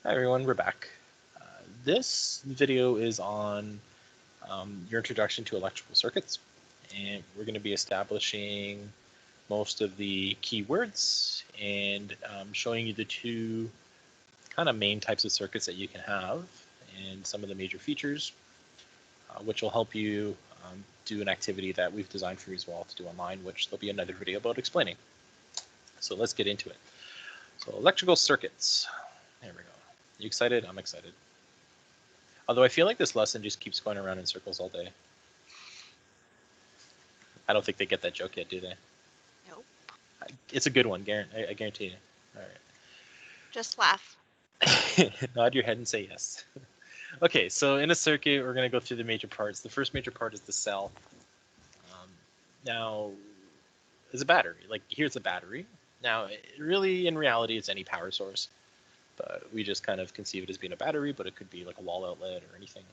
Hi everyone, we're back. This video is on your introduction to electrical circuits, and we're going to be establishing most of the keywords and showing you the two kind of main types of circuits that you can have and some of the major features, which will help you do an activity that we've designed for you as well to do online, which there'll be another video about explaining. So let's get into it. So electrical circuits, there we go. You excited? I'm excited. Although I feel like this lesson just keeps going around in circles all day. I don't think they get that joke yet, do they? Nope. It's a good one, I guarantee you. All right. Just laugh. Nod your head and say yes. Okay, so in a circuit, we're going to go through the major parts. The first major part is the cell. Now, it's a battery. Like, here's a battery. Now, really, in reality, it's any power source. But we just kind of conceive it as being a battery, but it could be like a wall outlet or anything.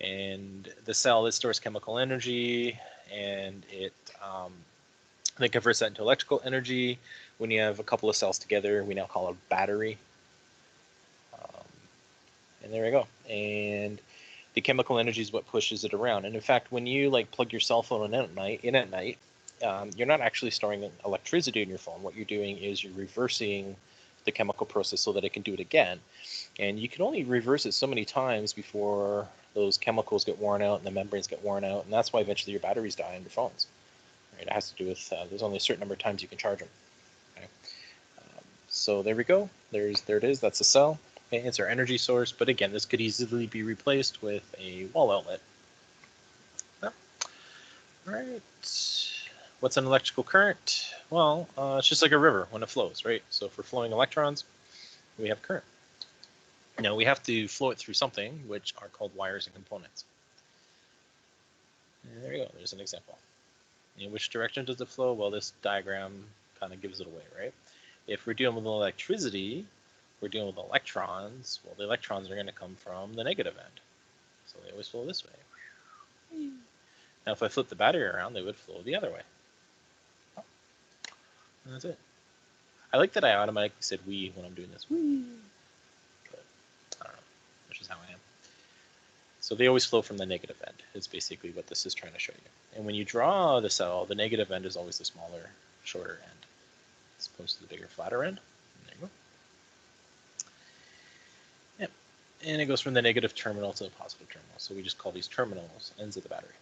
And the cell, it stores chemical energy, and it then converts that into electrical energy. When you have a couple of cells together, we now call it a battery. And there we go. And the chemical energy is what pushes it around. And in fact, when you like plug your cell phone in at night, you're not actually storing electricity in your phone. What you're doing is you're reversing the chemical process so that it can do it again. And you can only reverse it so many times before those chemicals get worn out and the membranes get worn out. And that's why eventually your batteries die on your phones. Right? It has to do with there's only a certain number of times you can charge them. Okay? So there we go. There it is. That's a cell. Okay? It's our energy source. But again, this could easily be replaced with a wall outlet. All right. What's an electrical current? Well, it's just like a river when it flows, right? So for flowing electrons, we have current. Now we have to flow it through something, which are called wires and components. And there you go, there's an example. In which direction does it flow? Well, this diagram kind of gives it away, right? If we're dealing with electricity, we're dealing with electrons. Well, the electrons are going to come from the negative end. So they always flow this way. Now, if I flip the battery around, they would flow the other way. And that's it. I like that I automatically said we when I'm doing this. Wee. But I don't know. That's just how I am. So they always flow from the negative end. Is basically what this is trying to show you. And when you draw the cell, the negative end is always the smaller, shorter end, as opposed to the bigger, flatter end. And there you go. Yep. And it goes from the negative terminal to the positive terminal. So we just call these terminals ends of the battery.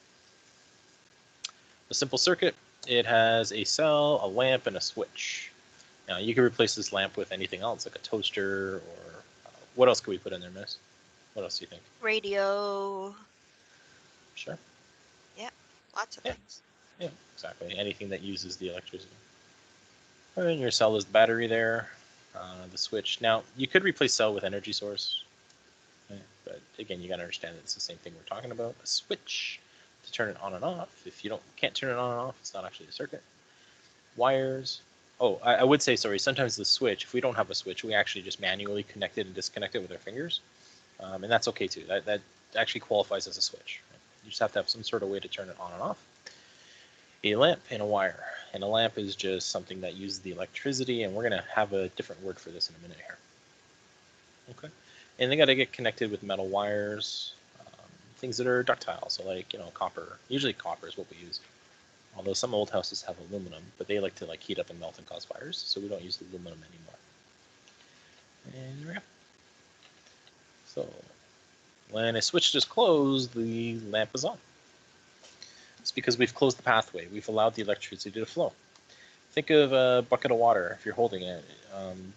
A simple circuit. It has a cell, a lamp, and a switch. Now, you can replace this lamp with anything else, like a toaster, or what else could we put in there, Miss? What else do you think? Radio. Sure. Yeah, lots of things. Yeah, exactly. Anything that uses the electricity. And your cell is the battery there, the switch. Now, you could replace cell with energy source, right? But again, you got to understand that it's the same thing we're talking about. A switch to turn it on and off. If you can't turn it on and off, it's not actually a circuit. Wires. Oh, I would say, sorry, sometimes the switch, if we don't have a switch, we actually just manually connect it and disconnect it with our fingers. And that's okay too. That actually qualifies as a switch. Right? You just have to have some sort of way to turn it on and off. A lamp and a wire. And a lamp is just something that uses the electricity, and we're going to have a different word for this in a minute here. Okay. And they got to get connected with metal wires, things that are ductile, so like, copper. Usually copper is what we use. Although some old houses have aluminum, but they like to heat up and melt and cause fires, so we don't use the aluminum anymore. And there we go. So when a switch is closed, the lamp is on. It's because we've closed the pathway. We've allowed the electricity to flow. Think of a bucket of water. If you're holding it,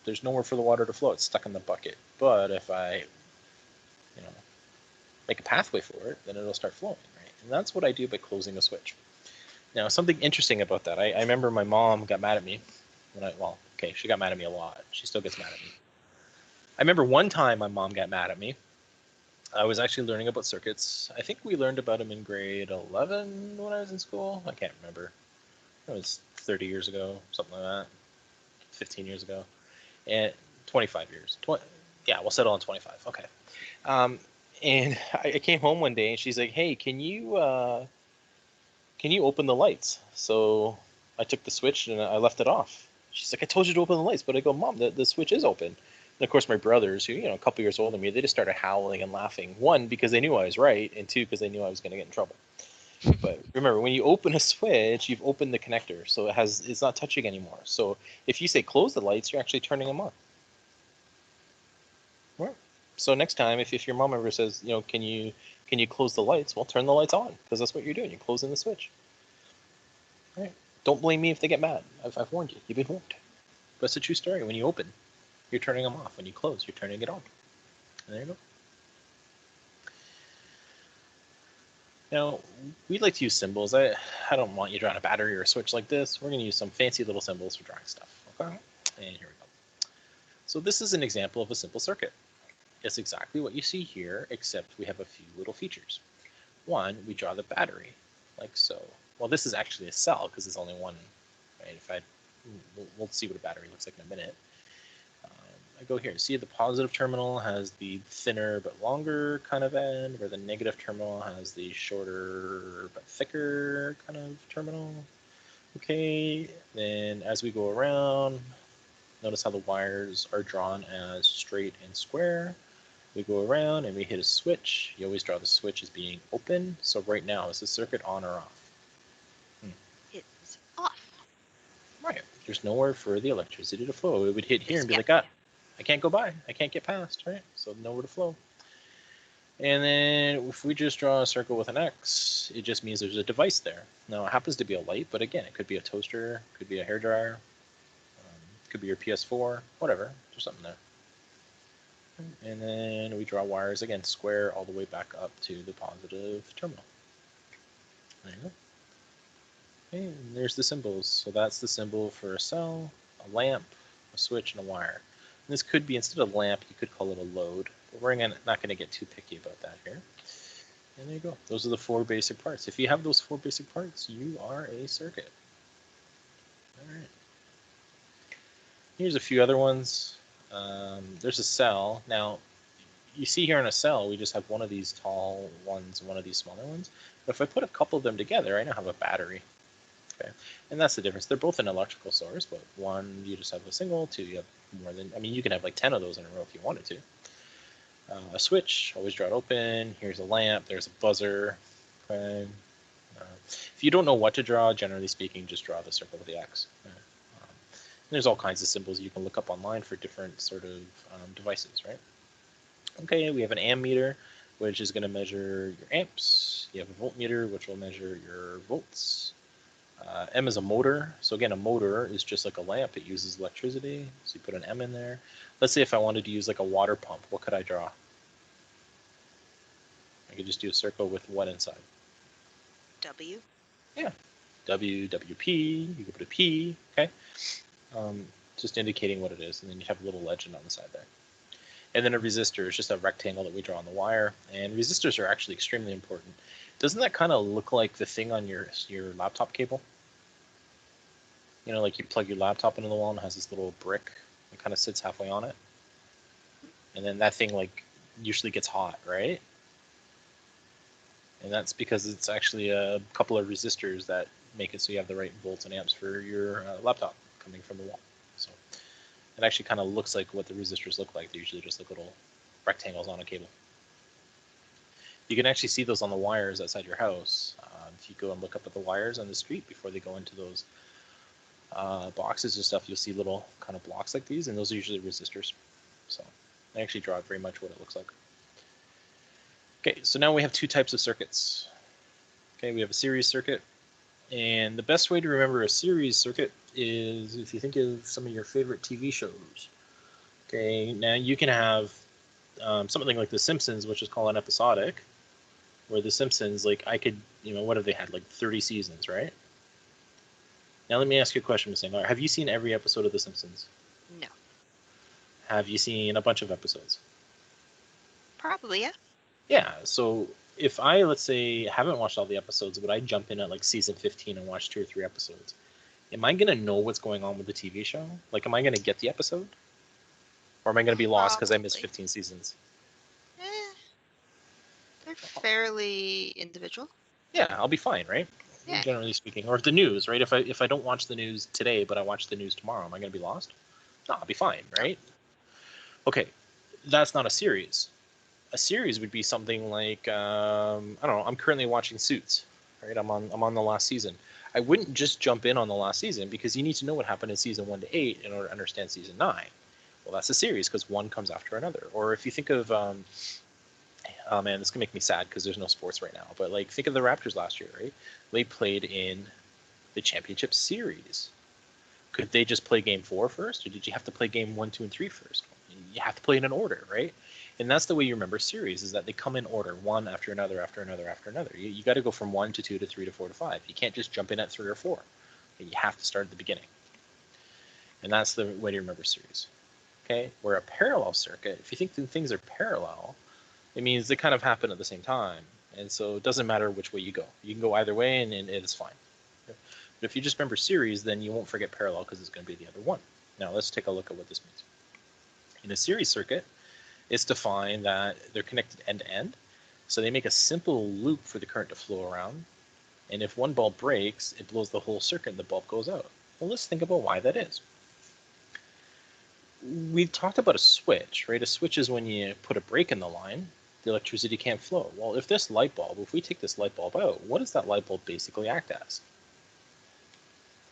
there's nowhere for the water to flow. It's stuck in the bucket. But if I, make a pathway for it, then it'll start flowing, right? And that's what I do by closing a switch. Now, something interesting about that, I remember my mom got mad at me when she got mad at me a lot. She still gets mad at me. I remember one time my mom got mad at me. I was actually learning about circuits. I think we learned about them in grade 11 when I was in school. I can't remember. It was 30 years ago, something like that. 15 years ago. And 25 years. Yeah, we'll settle on 25. Okay. And I came home one day and she's like, hey, can you open the lights? So I took the switch and I left it off. She's like, I told you to open the lights, but I go, Mom, the switch is open. And of course, my brothers, who a couple years older than me, they just started howling and laughing. One, because they knew I was right, and two, because they knew I was going to get in trouble. But remember, when you open a switch, you've opened the connector, so it's not touching anymore. So if you say close the lights, you're actually turning them on. Right. So next time, if your mom ever says, can you close the lights? Well, turn the lights on, because that's what you're doing. You're closing the switch. Right. Don't blame me if they get mad. I've warned you. You've been warned. But it's a true story. When you open, you're turning them off. When you close, you're turning it on. And there you go. Now, we like to use symbols. I don't want you drawing a battery or a switch like this. We're going to use some fancy little symbols for drawing stuff. Okay? And here we go. So this is an example of a simple circuit. It's exactly what you see here, except we have a few little features. One, we draw the battery, like so. Well, this is actually a cell, because there's only one. Right? We'll see what a battery looks like in a minute. I go here. See, the positive terminal has the thinner but longer kind of end, where the negative terminal has the shorter but thicker kind of terminal. Okay, then as we go around, notice how the wires are drawn as straight and square. We go around and we hit a switch. You always draw the switch as being open. So right now, is the circuit on or off? It's off. Right. There's nowhere for the electricity to flow. It would hit here and be Yeah. like, I can't go by. I can't get past, right? So nowhere to flow. And then if we just draw a circle with an X, it just means there's a device there. Now it happens to be a light, but again, it could be a toaster, could be a hairdryer, could be your PS4, whatever. There's something there. And then we draw wires again, square all the way back up to the positive terminal. There you go. Okay, and there's the symbols. So that's the symbol for a cell, a lamp, a switch, and a wire. And this could be, instead of lamp, you could call it a load. But we're not going to get too picky about that here. And there you go. Those are the 4 basic parts. If you have those 4 basic parts, you are a circuit. All right. Here's a few other ones. There's a cell. Now, you see here in a cell, we just have one of these tall ones and one of these smaller ones. But if I put a couple of them together, I now have a battery. Okay, and that's the difference. They're both an electrical source, but one you just have a single, 2 you have more than. I mean, you can have like 10 of those in a row if you wanted to. A switch, always draw it open. Here's a lamp. There's a buzzer. Okay. If you don't know what to draw, generally speaking, just draw the circle with the X. There's all kinds of symbols you can look up online for different sort of devices, right? Okay, we have an ammeter, which is going to measure your amps. You have a voltmeter, which will measure your volts. M is a motor. So again, a motor is just like a lamp. It uses electricity. So you put an M in there. Let's say if I wanted to use like a water pump, what could I draw? I could just do a circle with what inside? W. Yeah. W, WP, you could put a P, okay? Just indicating what it is, and then you have a little legend on the side there. And then a resistor is just a rectangle that we draw on the wire, and resistors are actually extremely important. Doesn't that kind of look like the thing on your laptop cable? You know, like you plug your laptop into the wall and it has this little brick that kind of sits halfway on it. And then that thing like usually gets hot, right? And that's because it's actually a couple of resistors that make it so you have the right volts and amps for your laptop coming from the wall. So it actually kind of looks like what the resistors look like. They're usually just like little rectangles on a cable. You can actually see those on the wires outside your house. If you go and look up at the wires on the street before they go into those boxes and stuff, you'll see little kind of blocks like these, and those are usually resistors. So I actually draw very much what it looks like. Okay, so now we have 2 types of circuits. Okay, we have a series circuit, and the best way to remember a series circuit is if you think of some of your favorite TV shows. Okay, now you can have something like The Simpsons, which is called an episodic, where The Simpsons, like I could, what have they had, like 30 seasons, right? Now let me ask you a question, Ms. Anglar. Have you seen every episode of The Simpsons? No. Have you seen a bunch of episodes? Probably, yeah. Yeah, so if I, let's say, haven't watched all the episodes, but I jump in at like season 15 and watch 2 or 3 episodes, am I going to know what's going on with the TV show? Like, am I going to get the episode? Or am I going to be lost because I missed Probably. 15 seasons? They're fairly individual. Yeah, I'll be fine, right? Yeah. Generally speaking. Or the news, right? If I don't watch the news today, but I watch the news tomorrow, am I going to be lost? No, I'll be fine, right? Okay, that's not a series. A series would be something like I don't know. I'm currently watching Suits, right? I'm on the last season. I wouldn't just jump in on the last season because you need to know what happened in season 1 to 8 in order to understand season 9. Well, that's a series because one comes after another. Or if you think of oh man, this can make me sad because there's no sports right now. But like, think of the Raptors last year, right? They played in the championship series. Could they just play game 4 first, or did you have to play game 1, 2, and 3 first? You have to play in an order, right? And that's the way you remember series, is that they come in order, one after another, after another, after another. You got to go from 1 to 2 to 3 to 4 to 5. You can't just jump in at 3 or 4. You have to start at the beginning. And that's the way to remember series. Okay, where a parallel circuit, if you think things are parallel, it means they kind of happen at the same time. And so it doesn't matter which way you go. You can go either way and it is fine. But if you just remember series, then you won't forget parallel because it's going to be the other one. Now let's take a look at what this means. In a series circuit, it's defined that they're connected end to end. So they make a simple loop for the current to flow around. And if one bulb breaks, it blows the whole circuit and the bulb goes out. Well, let's think about why that is. We talked about a switch, right? A switch is when you put a break in the line, the electricity can't flow. Well, if we take this light bulb out, what does that light bulb basically act as?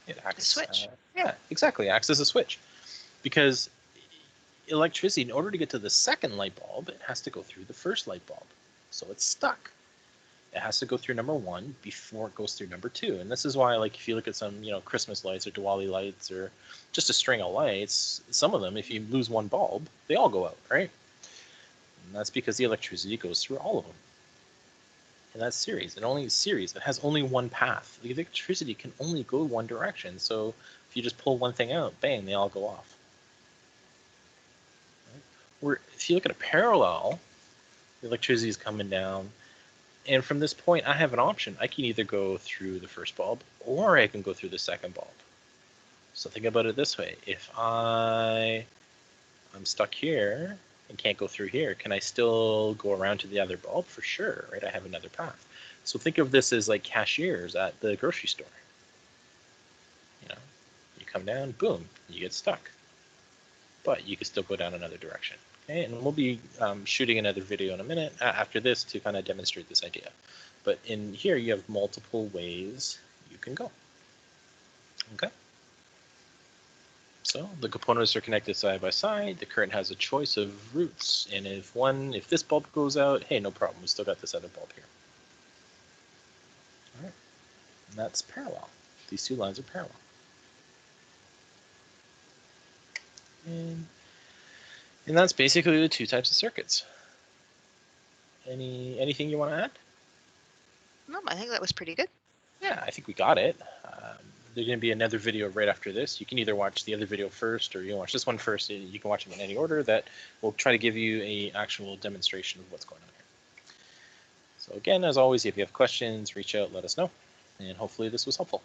It acts, A switch. Yeah, exactly, acts as a switch. Because electricity, in order to get to the second light bulb, it has to go through the first light bulb. So it's stuck. It has to go through number 1 before it goes through number 2. And this is why, like, if you look at some, Christmas lights or Diwali lights or just a string of lights, some of them, if you lose one bulb, they all go out, right? And that's because the electricity goes through all of them. And that's series. It has only one path. The electricity can only go one direction. So if you just pull one thing out, bang, they all go off. Right? Where if you look at a parallel, the electricity is coming down. And from this point, I have an option. I can either go through the first bulb or I can go through the second bulb. So think about it this way. If I'm stuck here and can't go through here, can I still go around to the other bulb? For sure, right? I have another path. So think of this as like cashiers at the grocery store. You come down, boom, you get stuck. But you can still go down another direction. Okay, and we'll be shooting another video in a minute after this to kind of demonstrate this idea. But in here, you have multiple ways you can go. Okay. So the components are connected side by side. The current has a choice of routes, and if this bulb goes out, hey, no problem. We still got this other bulb here. All right, and that's parallel. These two lines are parallel. And that's basically the two types of circuits. Anything you want to add? No, I think that was pretty good. Yeah, I think we got it. There's going to be another video right after this. You can either watch the other video first or you can watch this one first. You can watch them in any order. That will try to give you an actual demonstration of what's going on here. So again, as always, if you have questions, reach out, let us know. And hopefully this was helpful.